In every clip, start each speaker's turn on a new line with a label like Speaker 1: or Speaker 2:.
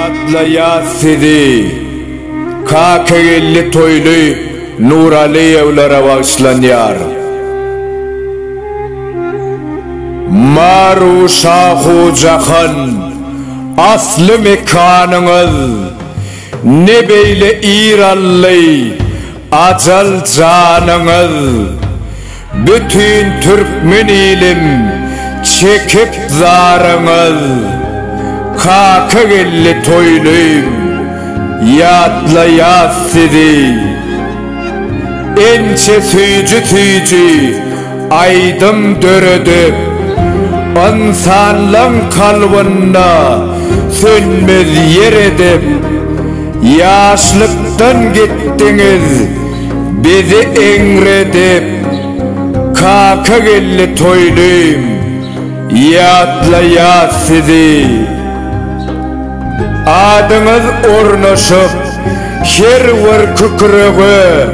Speaker 1: Yadla sidi Kakegilli toylu Nurali evlara bağışlanıyar. Maru şahu cahan aslı mekanınız ne beyle İranlı acal canınız. Bütün Türkmen ilim çekip zarınız. Kakegilli toyluyum yadla sidi Ençe tüycü aydım dörödüp İnsanlığın kalbında sönmez yer edip yaşlıktan gittiniz bizi engredip. Kakegilli toyluyum yadla sidi Adınız ornaşıp her var kıkırığı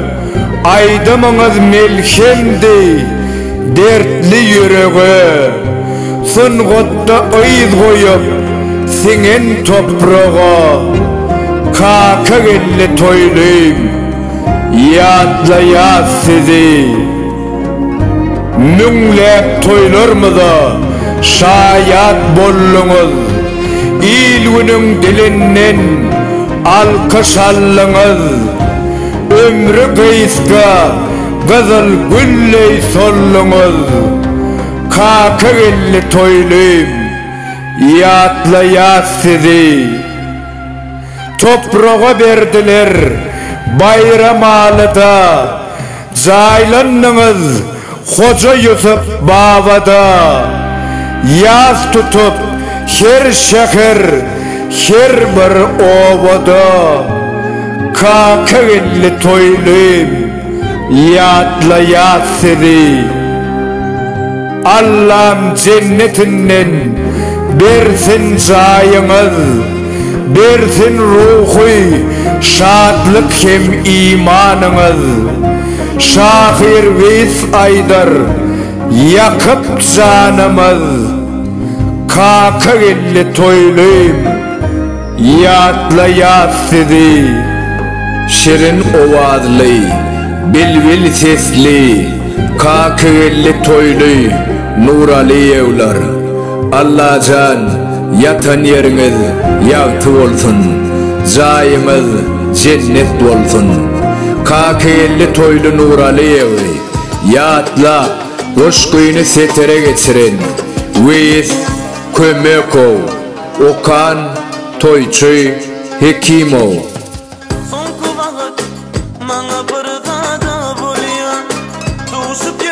Speaker 1: aydımınız melkendi dertli yüreği Sınğıtta ıyız koyup singen toprağa Kakegilli toyluyum yadla sidi Münlep toylarımıza şayat bollunuz İlgünün dilinden alkış allınız Ömrü kıyıska gızıl gülley sollunuz Kakegilli toyluyum yadla sidi Toprağa verdiler bayram alıda Caylanınız Hoca Yusuf Baba'da Yaz tutup her şehir her bir ovada Kakegilli toyluyum yadla sidi Allah'ım cennetinden bersin cayınız bersin ruhu şadlık hem imanınız Şafir Veys Aydar yakıp canımız Kakegilli toyluyum yadla sidi Şirin ovadlı bilbil sesli Kakegilli toylu Nurali evlar Allah can yatan yeriniz yavtı olsun Cayınız cennet olsun Kakegilli toylu Nurali evri yadla Koşkuyunu setere geçirin Veys Kömekov Okan Toyçu Hekimov
Speaker 2: Son kulağıt, mana bir gada bolyan, tuşup